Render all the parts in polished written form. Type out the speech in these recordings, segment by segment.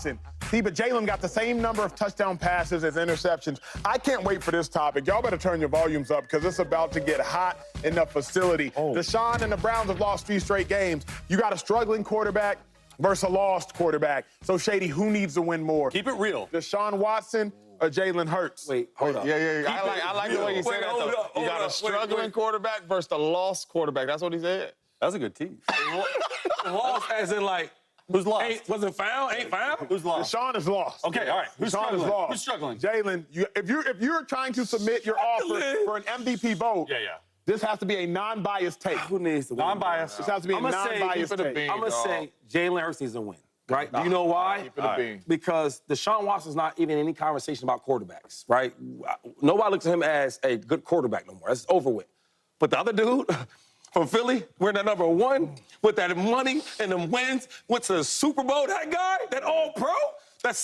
Watson. See, but Jalen got the same number of touchdown passes as interceptions. I can't wait for this topic. Y'all better turn your volumes up because it's about to get hot in the facility. Deshaun and the Browns have lost 3 straight games. You got a struggling quarterback versus a lost quarterback. So, Shady, who needs to win more? Keep it real. Deshaun Watson or Jalen Hurts? Wait, hold up. Yeah. I like the way you said that, though. You got a struggling quarterback versus a lost quarterback. That's what he said. That's a good tease. Lost as in, like, Who's lost? Wasn't found? Ain't found? Who's lost? Deshaun is lost. Okay, all right. Who's Deshaun struggling? is lost. Who's struggling? Jalen, if you're trying to submit your offer for an MVP vote, this has to be a non-biased take. Who needs to win? Non-biased. This has to be a non-biased take. I'm going to say Jalen Hurts needs to win, right? Do you know why? Keep it a bean. Because Deshaun Watson's not even in any conversation about quarterbacks, right? Nobody looks at him as a good quarterback no more. That's over with. But the other dude from Philly, we're the number 1 with that money and them wins, went to the Super Bowl, that guy, that all-pro, that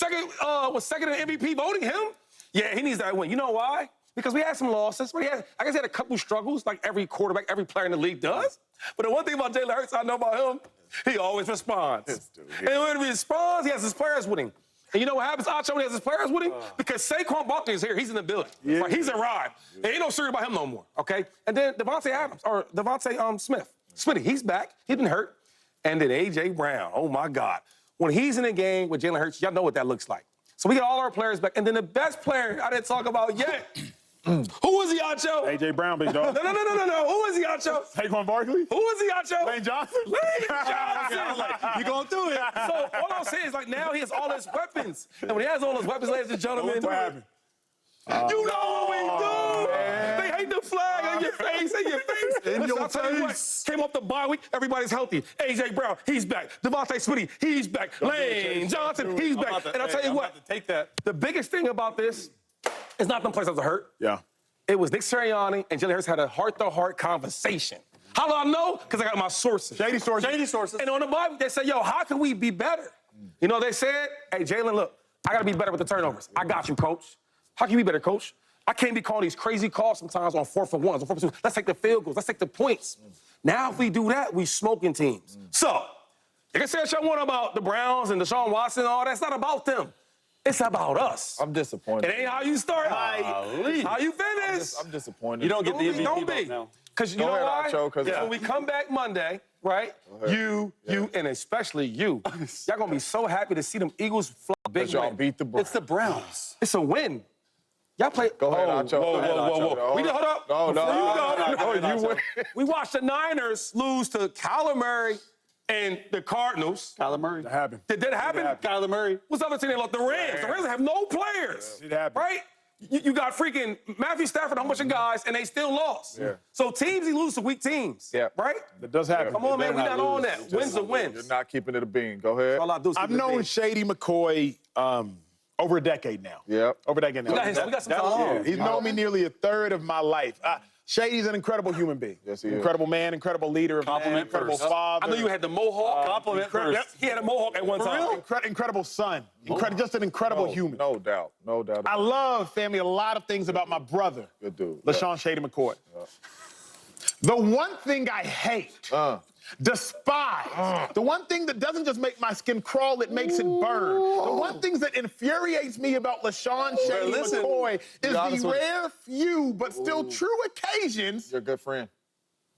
was second in MVP voting, him? Yeah, he needs that win. You know why? Because we had some losses. I guess he had a couple struggles like every quarterback, every player in the league does. But the one thing about Jalen Hurts I know about him, he always responds. And when he responds, he has his players with him. And you know what happens, Acho, when he has his players with him? Because Saquon Barkley is here. He's in the building. Like, he's arrived. There ain't no secret about him no more, okay? And then Devontae Smith. Smitty, he's back. He's been hurt. And then A.J. Brown, oh, my God. When he's in a game with Jalen Hurts, y'all know what that looks like. So we got all our players back. And then the best player I didn't talk about yet. Who is he, Acho? A.J. Brown, big dog. No. Who is he, Acho? Saquon Barkley? Who is he, Acho? Lane Johnson? Lane Johnson! You going through it. So all I'm saying is, like, now he has all his weapons. And when he has all his weapons, ladies and gentlemen, What happened? you know what we do. They hate the flag on your face, In your I'll tell you what, face. came off the bye week, everybody's healthy. A.J. Brown, he's back. Devontae Smitty, he's back. Lane Johnson, he's back. And I'll tell you what, Take that. the biggest thing about this is not them players that was hurt. Yeah. It was Nick Sirianni and Jalen Hurts had a heart-to-heart conversation. How do I know? Because I got my sources. Shady sources. And on the Bible, they said, yo, how can we be better? You know, they said, hey, Jalen, look, I got to be better with the turnovers. I got you, coach. How can you be better, coach? I can't be calling these crazy calls sometimes on 4th and 1s, on 4th and 2s. Let's take the field goals. Let's take the points. Now, if we do that, we smoking teams. So, you can say what y'all want about the Browns and Deshaun Watson and all that. It's not about them. It's about us. I'm disappointed. It ain't how you start. It's how you finish. I'm disappointed. You don't get the MVP Don't vote be. now. Because you Go know ahead, why? Acho, 'cause- When we come back Monday, right? You, and especially you, y'all gonna be so happy to see them Eagles fly big Y'all win. beat the Browns. It's the Browns. It's a win. Y'all play. Go ahead, Acho. Whoa. We hold up. No. Before you go, You win. we watched the Niners lose to Kyler Murray and the Cardinals. Kyler Murray. That happened. Did that happen? Kyler Murray. What's the other team they lost? The Rams. The Rams have no players. It happened. Right? You got freaking Matthew Stafford, a whole bunch of guys, and they still lost. Yeah. So teams, he lose to weak teams. Yeah. Right? That does happen. Come on, man. We better not not on lose. that. Wins are wins. You're not keeping it a bean. Go ahead. All I do is keep I've it a known bean. Shady McCoy over a decade now. Yep. Over a decade now. We got some time. He's known me nearly a third of my life. Shady's an incredible human being. Yes, he is. Incredible man, incredible leader of Compliment man, incredible first. father. I know you had the mohawk. Compliment first. Yep, he had a mohawk at one time. Incredible son. Just an incredible human. No doubt. I love, family, a lot of things about my brother, Good dude. LaShawn Shady McCoy. The one thing I hate, despise, the one thing that doesn't just make my skin crawl, it makes it burn. The one thing that infuriates me about LaShawn Shady McCoy is the rare few but still true occasions You're a good friend.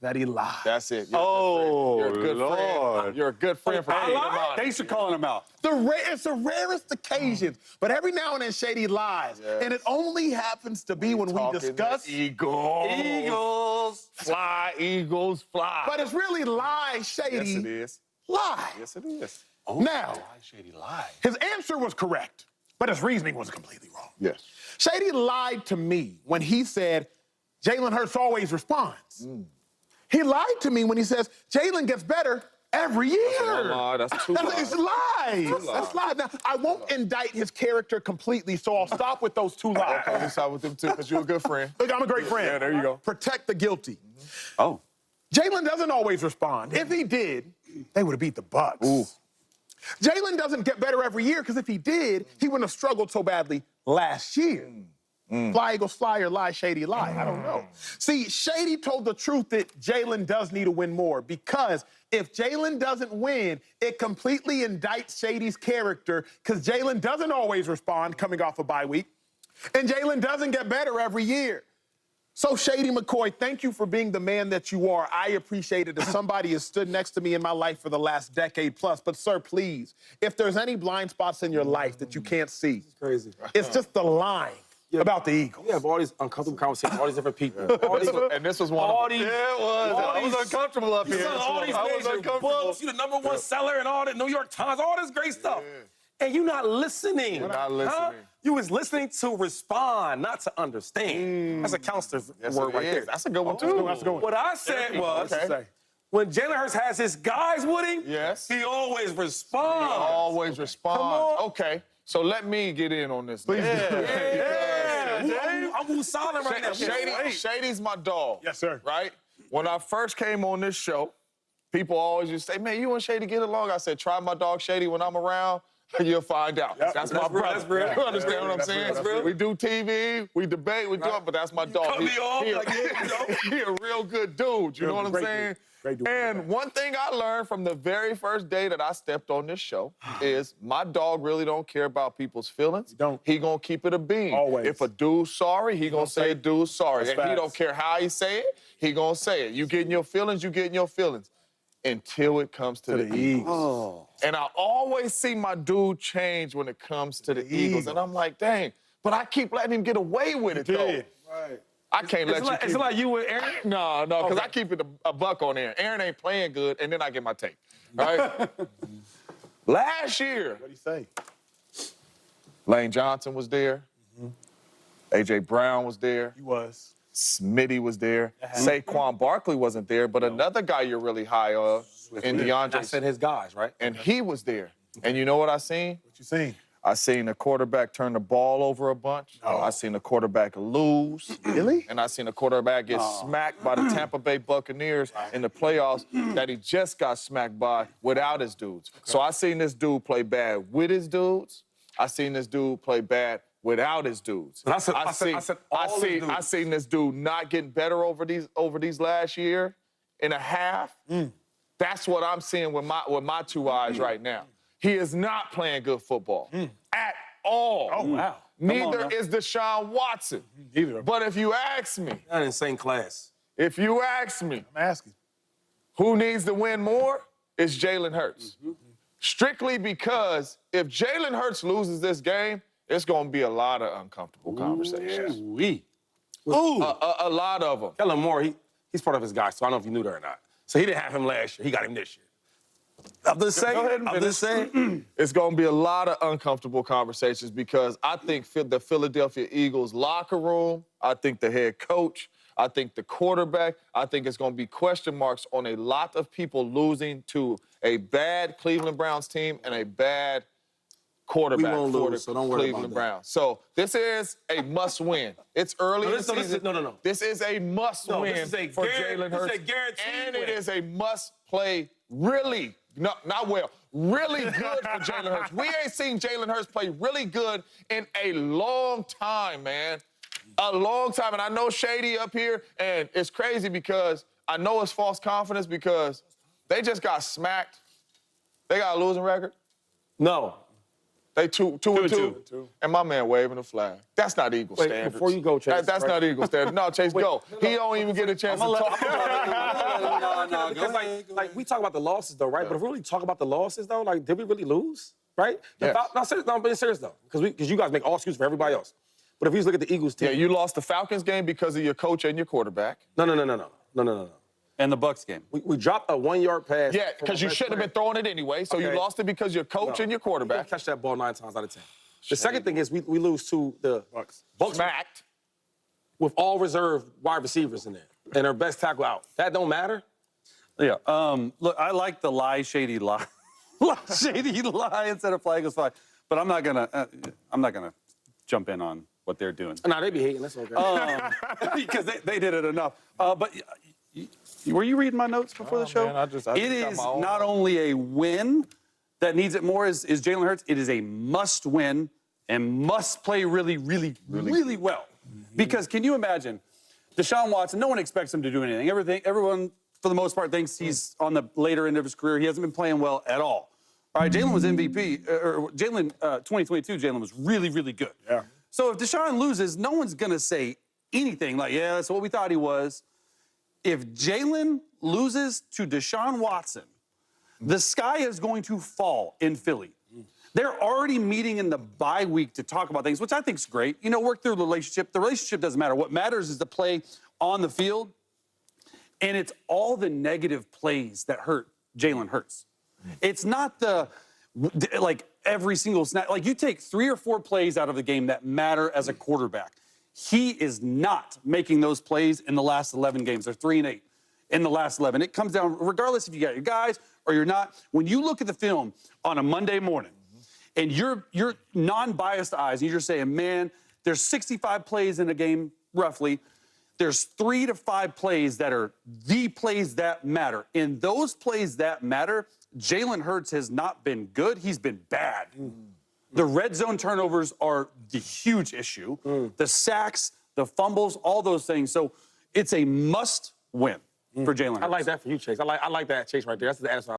that he lies. That's it. You're a good friend. You're a good friend for hating him out. Thanks for calling him out. It's the rarest occasions, but every now and then Shady lies, and it only happens to be when we Talking discuss. the Eagles. Fly, Eagles, fly. But it's really lie, Shady. Yes, it is. Lie. Yes, it is. Now, Shady lied. his answer was correct, but his reasoning was completely wrong. Yes. Shady lied to me when he said Jalen Hurts always responds. He lied to me when he says Jalen gets better every year. No lie. That's two lies. It's lies. That's lies. Now, I won't indict his character completely, so I'll stop with those 2 lies. Okay, you side with them too, because you're a good friend. Look, I'm a great friend. Yeah, there you go. Protect the guilty. Oh. Jalen doesn't always respond. If he did, they would have beat the Bucks. Jalen doesn't get better every year because if he did, he wouldn't have struggled so badly last year. Fly, Eagles, fly, or lie, Shady, lie. I don't know. See, Shady told the truth that Jalen does need to win more because if Jalen doesn't win, it completely indicts Shady's character because Jalen doesn't always respond coming off a bye week, and Jalen doesn't get better every year. So, Shady McCoy, thank you for being the man that you are. I appreciate it as somebody has stood next to me in my life for the last decade plus. But, sir, please, if there's any blind spots in your life that you can't see, Crazy. it's just the line about the Eagles. You have all these uncomfortable conversations, all these different people. And this was one of them. Yeah, it was. I was uncomfortable up You here. sell all these I was major uncomfortable. books, you're the #1 seller and all that, New York Times, all this great stuff. And you're not listening. You're not listening. You was listening to respond, not to understand. That's a counselor's word right there. That's a good one, too. That's a good one. What I said was, Okay. when Jalen Hurts has his guys with him, Yes. he always responds. Always respond. Come on. Okay, so let me get in on this. Please. I'm moving silent right now. Shady's my dog. Yes, sir. Right? When I first came on this show, people always used to say, man, you and Shady get along. I said, try my dog Shady when I'm around. You'll find out. Yep. That's my That's real, brother. that's real. You understand what I'm That's saying? real, that's real. We do TV, we debate, we do it, but that's my dog. cut me off, like, he a real good dude. You know what I'm Great saying? dude. Great dude. And one thing I learned from the very first day that I stepped on this show is my dog really don't care about people's feelings. Don't. He gonna keep it a bean. Always. If a dude's sorry, he gonna say dude's sorry. That's And he facts. don't care how he say it, he gonna say it. You getting your feelings, you getting your feelings. Until it comes to the Eagles. And I always see my dude change when it comes to the Eagles. And I'm like, dang, but I keep letting him get away with it, though. Right. I can't let It's you like, keep it's like you with Aaron? No, because Okay. I keep it a buck on Aaron. Aaron ain't playing good, and then I get my take. Right? Last year, What'd he say? Lane Johnson was there. A.J. Brown was there. He was. Smitty was there. Saquon Barkley wasn't there, but another guy you're really high of, in I DeAndre, said his guys, right? and he was there. And you know what I seen? What you seen? I seen a quarterback turn the ball over a bunch. I seen a quarterback lose. Really? And I seen a quarterback get smacked by the Tampa Bay Buccaneers in the playoffs that he just got smacked by without his dudes. So I seen this dude play bad with his dudes. I seen this dude play bad without his dudes. And I said all his dudes. I seen this dude not getting better over these last year and a half. That's what I'm seeing with my two eyes right now. He is not playing good football at all. Oh, wow. Neither is Deshaun Watson. Either. But if you ask me, Not in the same class. I'm asking. who needs to win more, it's Jalen Hurts. Strictly because if Jalen Hurts loses this game, it's going to be a lot of uncomfortable conversations. A lot of them. Kellen Moore, he's part of his guys, so I don't know if you knew that or not. So he didn't have him last year. He got him this year. I'm just saying. Go ahead and I'm just saying. It's going to be a lot of uncomfortable conversations because I think the Philadelphia Eagles locker room, I think the head coach, I think the quarterback, I think it's going to be question marks on a lot of people losing to a bad Cleveland Browns team and a bad quarterback We won't for lose, the so don't worry Cleveland about that. Browns. So this is a must-win. It's early in the season. No. This is a must-win this is a for guaranteed- Jalen this is Hurts. a guaranteed And win. it is a must-play, really, not well, really good for Jalen Hurts. We ain't seen Jalen Hurts play really good in a long time, man. A long time. And I know Shady up here, and it's crazy because I know it's false confidence because they just got smacked. They got a losing record. No. They two and two. And my man waving the flag. That's not Eagle Wait, standards. before you go, Chase, That's right? not Eagle standards. No, Chase, go. He don't even get a chance to talk. Because like we talk about the losses though, right? But if we really talk about the losses though, like did we really lose? Right? Yes. No, I'm being serious though, because you guys make all excuses for everybody else. But if you just look at the Eagles team, Yeah, you lost the Falcons game because of your coach and your quarterback. No. And the Bucks game. We dropped a 1-yard pass. Yeah, from because our you best shouldn't have been player. throwing it anyway. So you Okay. lost it because your coach and your You don't quarterback. catch that ball 9 times out of 10. The second thing is we lose to the Bucks Smacked. with all reserve wide receivers in there and their best tackle out. That don't matter. Yeah. Look, I like the lie, shady lie. Shady lie instead of flag is fine. But I'm not gonna jump in on what they're doing. Nah, they be hating. That's okay. Because they did it enough. But were you reading my notes before the show? man, I just it got is my own. not only a win that needs it more is Jalen Hurts. It is a must win and must play really well. Because can you imagine, Deshaun Watson, no one expects him to do anything. Everyone, for the most part, thinks he's on the later end of his career. He hasn't been playing well at all. All right, Jalen was MVP, or Jalen, 2022, Jalen was really, really good. Yeah. So if Deshaun loses, no one's going to say anything like, yeah, that's what we thought he was. If Jalen loses to Deshaun Watson, the sky is going to fall in Philly. They're already meeting in the bye week to talk about things, which I think is great. You know, work through the relationship. The relationship doesn't matter. What matters is the play on the field. And it's all the negative plays that hurt Jalen Hurts. It's not like every single snap. Like you take 3 or 4 plays out of the game that matter as a quarterback. He is not making those plays in the last 11 games. They're 3-8 in the last 11. It comes down, regardless if you got your guys or you're not. When you look at the film on a Monday morning and you're non-biased eyes and you're just saying, man, there's 65 plays in a game, roughly. There's 3 to 5 plays that are the plays that matter. In those plays that matter, Jalen Hurts has not been good. He's been bad. The red zone turnovers are the huge issue. The sacks, the fumbles, all those things. So it's a must win for Jalen Hurts. I like that for you, Chase. I like that, Chase, right there. That's the answer.